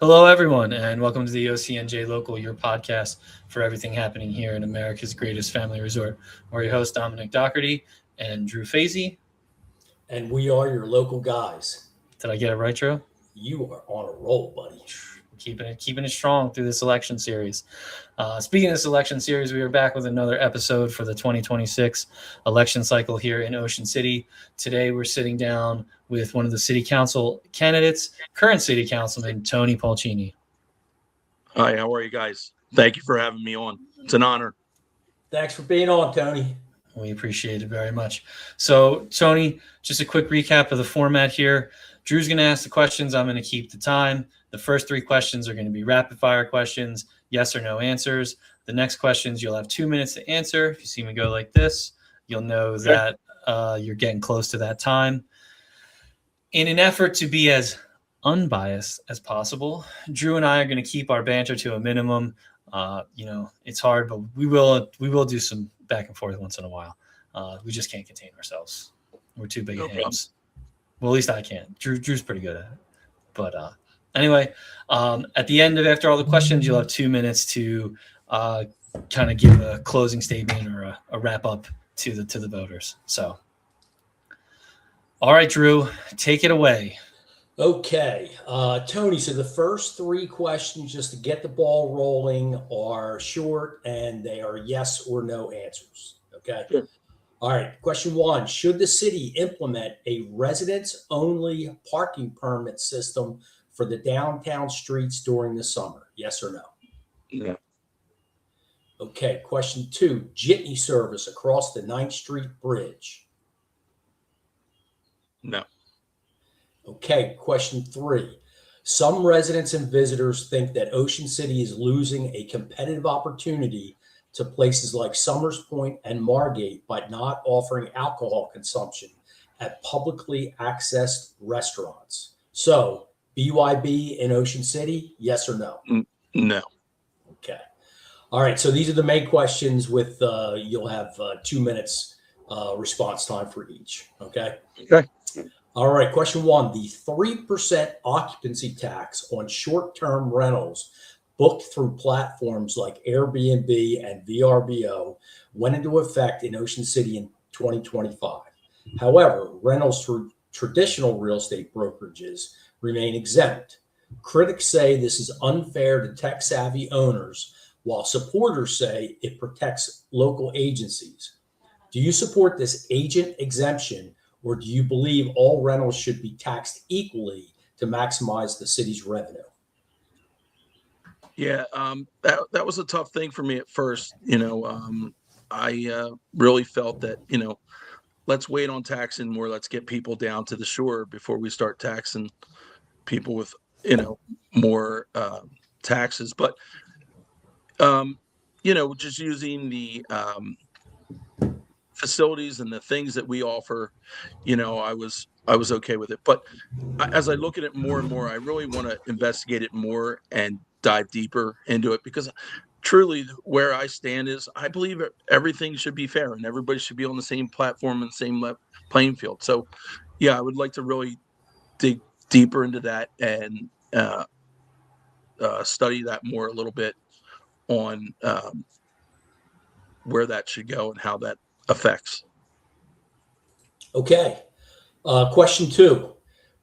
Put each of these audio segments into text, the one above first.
Hello, everyone, and welcome to the OCNJ Local, your podcast for everything happening here in America's greatest family resort. We're your host, Dominic Dougherty and Drew Fasy. And we are your local guys. Did I get it right, Drew? You are on a roll, buddy. Keeping it strong through this election series. Speaking of this election series, we are back with another episode for the 2026 election cycle here in Ocean City. Today, we're sitting down with one of the city council candidates, current city councilman Tony Polcini. Hi, how are you guys? Thank you for having me on. It's an honor. Thanks for being on, Tony. We appreciate it very much. So, Tony, just a quick recap of the format here. Drew's going to ask the questions. I'm going to keep the time. The first three questions are going to be rapid fire questions, yes or no answers. The next questions, you'll have 2 minutes to answer. If you see me go like this, you'll know that you're getting close to that time. In an effort to be as unbiased as possible, Drew and I are going to keep our banter to a minimum. It's hard, but we will do some back and forth once in a while. We just can't contain ourselves. We're too big at hams. Well, at least I can't. Drew's pretty good at it. But anyway, at the end of after all the questions, you'll have 2 minutes to kind of give a closing statement or a wrap up to the voters. So, all right, Drew, take it away. Okay, Tony, so the first three questions, just to get the ball rolling, are short and they are yes or no answers. Okay. Sure. All right. Question one: should the city implement a residents-only parking permit system for the downtown streets during the summer? Yes or no? No. Okay. Question two: jitney service across the 9th Street Bridge? No. Okay. Question three: some residents and visitors think that Ocean City is losing a competitive opportunity to places like Summers Point and Margate by not offering alcohol consumption at publicly accessed restaurants. So, BYB in Ocean City, yes or no? No. Okay. All right. So these are the main questions with you'll have 2 minutes response time for each. Okay. Okay. All right. Question one: the 3% occupancy tax on short-term rentals booked through platforms like Airbnb and VRBO went into effect in Ocean City in 2025. However, rentals through traditional real estate brokerages remain exempt. Critics say this is unfair to tech-savvy owners, while supporters say it protects local agencies. Do you support this agent exemption, or do you believe all rentals should be taxed equally to maximize the city's revenue? Yeah, that was a tough thing for me at first. I really felt that, let's wait on taxing more. Let's get people down to the shore before we start taxing people with, more taxes. But, just using the facilities and the things that we offer, I was okay with it. But as I look at it more and more, I really want to investigate it more and dive deeper into it, because truly where I stand is I believe everything should be fair and everybody should be on the same platform and same playing field. So, yeah, I would like to really dig deeper into that and study that more a little bit on where that should go and how that affects. Okay. Question two: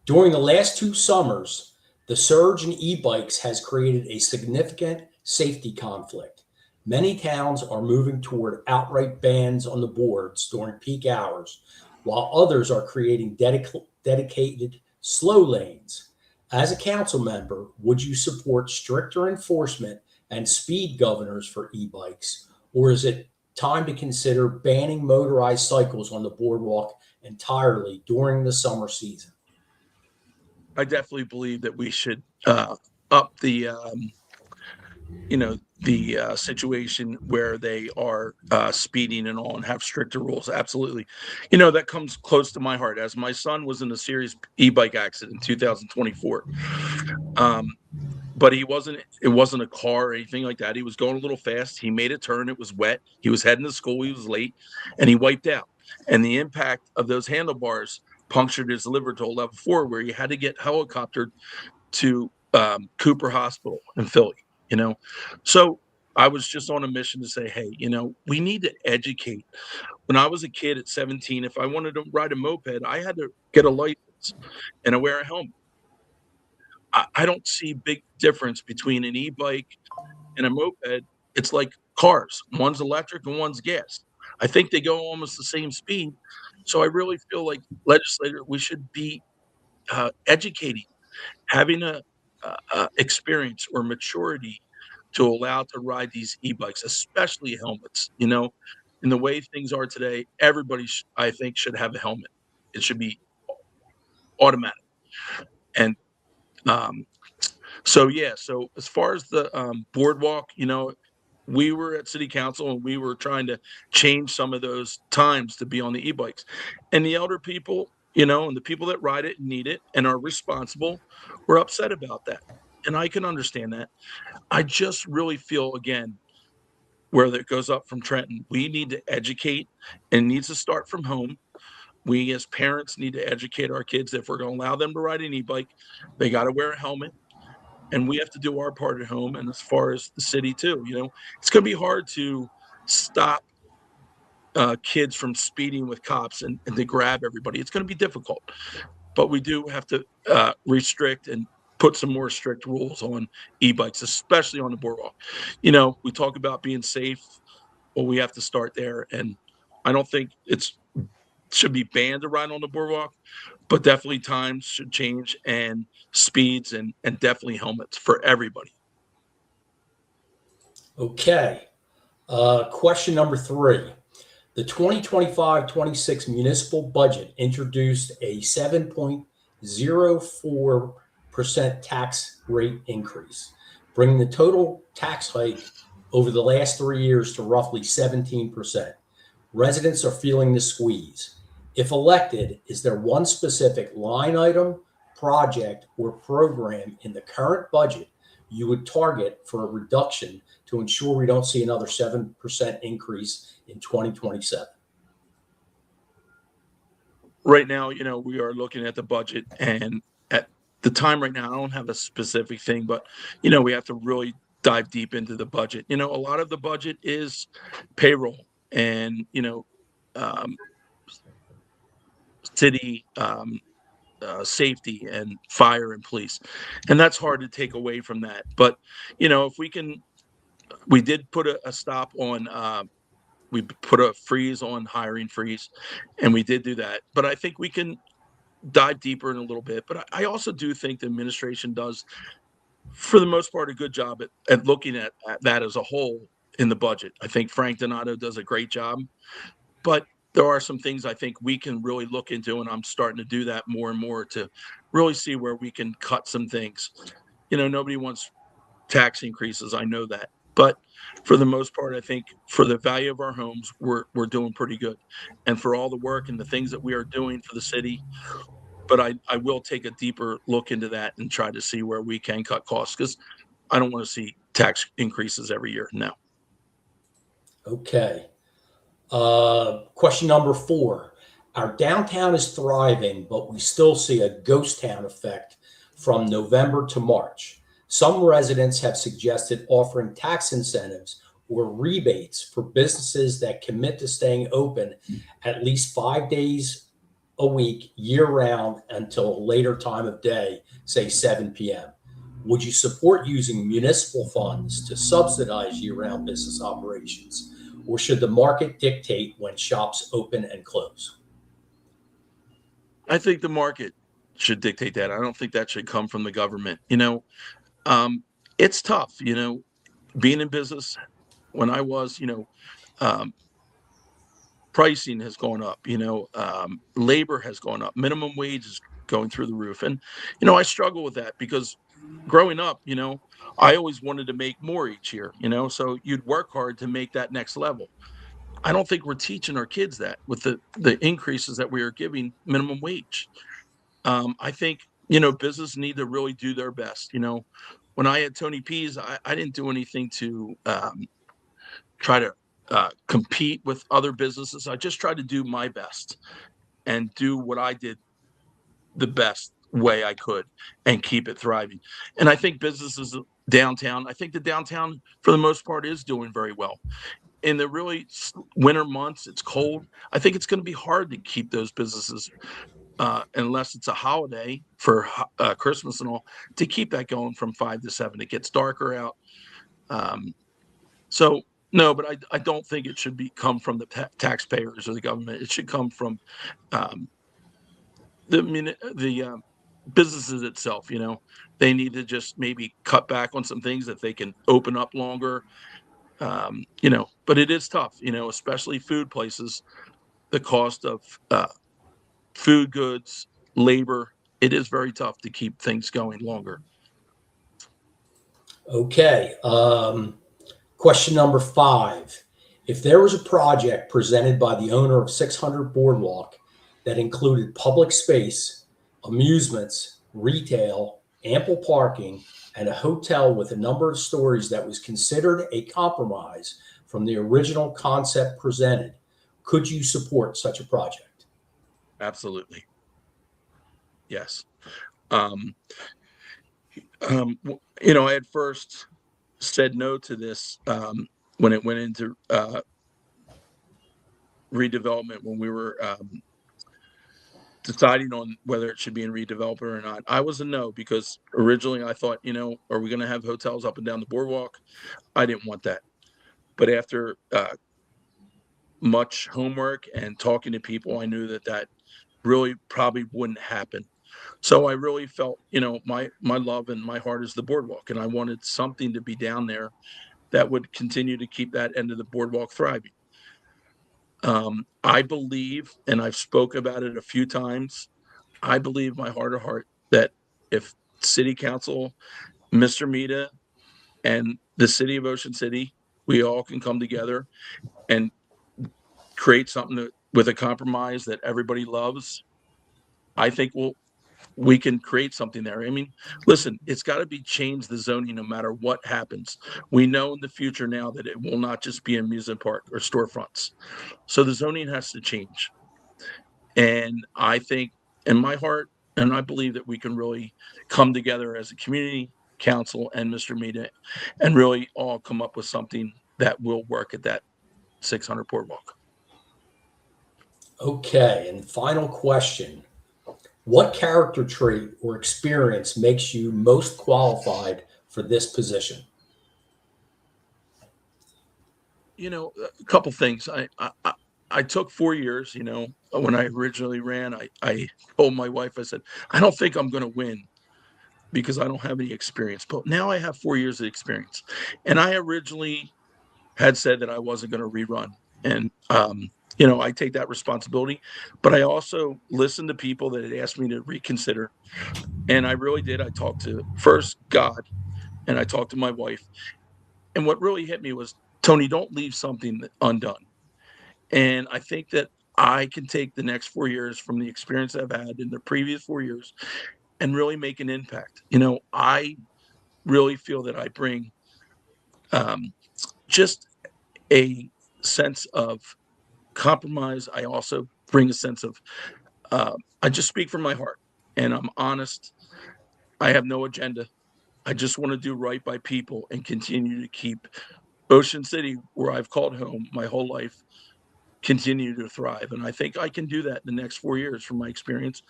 during the last 2 summers, the surge in e-bikes has created a significant safety conflict. Many towns are moving toward outright bans on the boards during peak hours, while others are creating dedicated slow lanes. As a council member, would you support stricter enforcement and speed governors for e-bikes, or is it time to consider banning motorized cycles on the boardwalk entirely during the summer season? I definitely believe that we should up the situation where they are speeding and all and have stricter rules. Absolutely. That comes close to my heart, as my son was in a serious e-bike accident in 2024. But it wasn't a car or anything like that. He was going a little fast. He made a turn. It was wet. He was heading to school. He was late and he wiped out. And the impact of those handlebars punctured his liver to a level 4, where he had to get helicoptered to Cooper Hospital in Philly, So I was just on a mission to say, hey, we need to educate. When I was a kid at 17, if I wanted to ride a moped, I had to get a license and I wear a helmet. I don't see big difference between an e-bike and a moped. It's like cars. One's electric and one's gas. I think they go almost the same speed. So I really feel like legislators, we should be educating, having a experience or maturity to allow to ride these e-bikes, especially helmets. In the way things are today, everybody I think should have a helmet. It should be automatic. And um, so yeah, so as far as the boardwalk, we were at city council and we were trying to change some of those times to be on the e-bikes, and the elder people, and the people that ride it and need it and are responsible were upset about that, and I can understand that. I just really feel, again, where that goes up from Trenton, we need to educate, and it needs to start from home. We as parents need to educate our kids. If we're going to allow them to ride an e-bike, they got to wear a helmet, and we have to do our part at home. And as far as the city too, it's going to be hard to stop kids from speeding with cops and to grab everybody. It's going to be difficult, but we do have to restrict and put some more strict rules on e-bikes, especially on the boardwalk. We talk about being safe. Well, we have to start there, and I don't think it's should be banned to ride on the boardwalk, but definitely times should change and speeds and definitely helmets for everybody. Okay. Question number 3. The 2025-26 municipal budget introduced a 7.04% tax rate increase, bringing the total tax hike over the last 3 years to roughly 17%. Residents are feeling the squeeze. If elected, is there one specific line item, project, or program in the current budget you would target for a reduction to ensure we don't see another 7% increase in 2027? Right now, we are looking at the budget, and at the time right now, I don't have a specific thing, but we have to really dive deep into the budget. A lot of the budget is payroll and um, city safety and fire and police, and that's hard to take away from that. But if we did put a stop on. We put a freeze on hiring freeze, and we did do that. But I think we can dive deeper in a little bit. But I also do think the administration does, for the most part, a good job at looking at that as a whole in the budget. I think Frank Donato does a great job, but there are some things I think we can really look into, and I'm starting to do that more and more to really see where we can cut some things. Nobody wants tax increases. I know that. But for the most part, I think for the value of our homes, we're doing pretty good. And for all the work and the things that we are doing for the city, but I will take a deeper look into that and try to see where we can cut costs, because I don't want to see tax increases every year. No. Okay. Question number 4. Our downtown is thriving, but we still see a ghost town effect from November to March. Some residents have suggested offering tax incentives or rebates for businesses that commit to staying open at least 5 days a week year round until a later time of day, say 7 p.m. Would you support using municipal funds to subsidize year-round business operations, or should the market dictate when shops open and close? I think the market should dictate that. I don't think that should come from the government. It's tough, being in business. When I was, um, pricing has gone up, labor has gone up, minimum wage is going through the roof. And, I struggle with that because growing up, I always wanted to make more each year, so you'd work hard to make that next level. I don't think we're teaching our kids that with the increases that we are giving minimum wage. I think, business need to really do their best. When I had Tony P's, I didn't do anything to try to compete with other businesses. I just tried to do my best and do what I did the best way I could and keep it thriving. And I think businesses downtown, I think the downtown for the most part is doing very well. In the really winter months, it's cold. I think it's going to be hard to keep those businesses, unless it's a holiday for Christmas and all, to keep that going from 5 to 7. It gets darker out. So no, but I don't think it should come from the taxpayers or the government. It should come from the businesses itself. They need to just maybe cut back on some things that they can open up longer. But it is tough, especially food places. The cost of food goods, labor, it is very tough to keep things going longer. Okay. Question number 5. If there was a project presented by the owner of 600 Boardwalk that included public space, amusements, retail, ample parking, and a hotel with a number of stories that was considered a compromise from the original concept presented, could you support such a project? Absolutely. Yes. I had first said no to this when it went into redevelopment, when we were deciding on whether it should be in redevelopment or not. I was a no, because originally I thought, are we going to have hotels up and down the boardwalk? I didn't want that. But after much homework and talking to people, I knew that really probably wouldn't happen. So I really felt, my love and my heart is the boardwalk, and I wanted something to be down there that would continue to keep that end of the boardwalk thriving. I believe, and I've spoke about it a few times, I believe my heart of heart that if City Council, Mr. Mita, and the City of Ocean City, we all can come together and create something with a compromise that everybody loves, I think we can create something there. I mean, listen, it's got to be changed, the zoning, no matter what happens. We know in the future now that it will not just be an amusement park or storefronts. So the zoning has to change. And I think in my heart, and I believe that we can really come together as a community council and Mr. Mita and really all come up with something that will work at that 600 Boardwalk. Okay. And final question. What character trait or experience makes you most qualified for this position? A couple things. I took 4 years, when I originally ran, I told my wife, I said, I don't think I'm going to win because I don't have any experience. But now I have 4 years of experience. And I originally had said that I wasn't going to rerun. And, I take that responsibility. But I also listened to people that had asked me to reconsider. And I really did. I talked to first God, and I talked to my wife. And what really hit me was, Tony, don't leave something undone. And I think that I can take the next 4 years from the experience I've had in the previous 4 years and really make an impact. I really feel that I bring just a sense of compromise. I also bring a sense of, I just speak from my heart, and I'm honest. I have no agenda. I just want to do right by people and continue to keep Ocean City, where I've called home my whole life, continue to thrive. And I think I can do that in the next 4 years from my experience.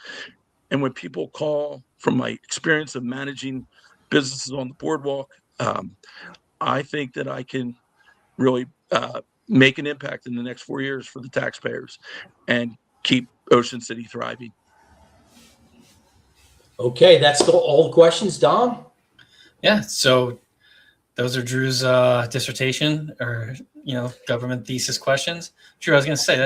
And when people call from my experience of managing businesses on the boardwalk, I think that I can really make an impact in the next 4 years for the taxpayers and keep Ocean City thriving. Okay, that's all the questions, Don? Yeah. So those are Drew's dissertation or, government thesis questions. Drew, I was going to say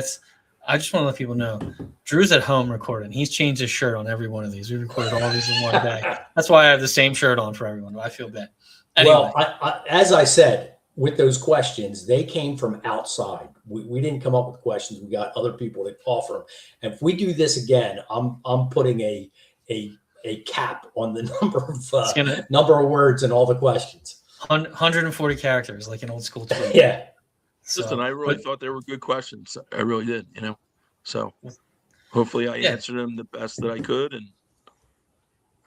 I just want to let people know Drew's at home recording. He's changed his shirt on every one of these. We recorded all these in one day. That's why I have the same shirt on for everyone. I feel bad. Anyway. Well, as I said, with those questions, they came from outside. We didn't come up with questions. We got other people that offer them. And if we do this again, I'm putting a cap on the number of words and all the questions. 140 characters, like an old school tweet. Yeah. Listen, I really thought they were good questions. I really did, So hopefully I answered them the best that I could. And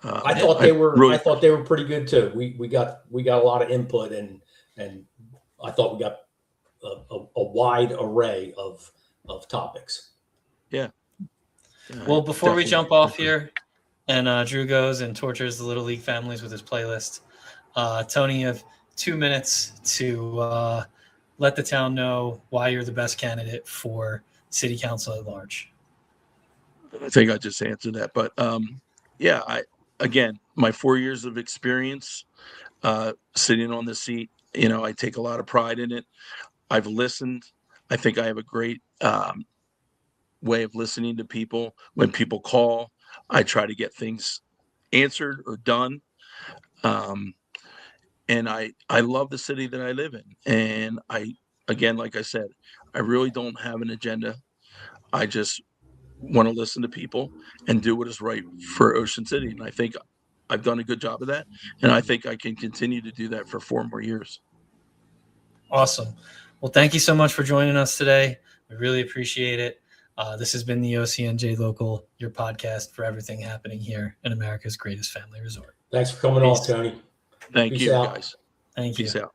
I thought they were. really, I thought they were pretty good too. We got a lot of input, and I thought we got a wide array of topics. yeah. Well, before we Definitely jump off agree. here and Drew goes and tortures the Little League families with his playlist, Tony, you have 2 minutes to let the town know why you're the best candidate for city council at large. I think I just answered that, but yeah, again, my 4 years of experience sitting on the seat, I take a lot of pride in it. I've listened. I think I have a great way of listening to people. When people call, I try to get things answered or done. And I love the city that I live in. And again, like I said, I really don't have an agenda. I just want to listen to people and do what is right for Ocean City. And I think I've done a good job of that. And I think I can continue to do that for 4 more years. Awesome. Well, thank you so much for joining us today. We really appreciate it. This has been the OCNJ Local, your podcast for everything happening here in America's greatest family resort. Thanks for coming on, Tony. Thank Peace you, out. guys. Thank you. Peace out.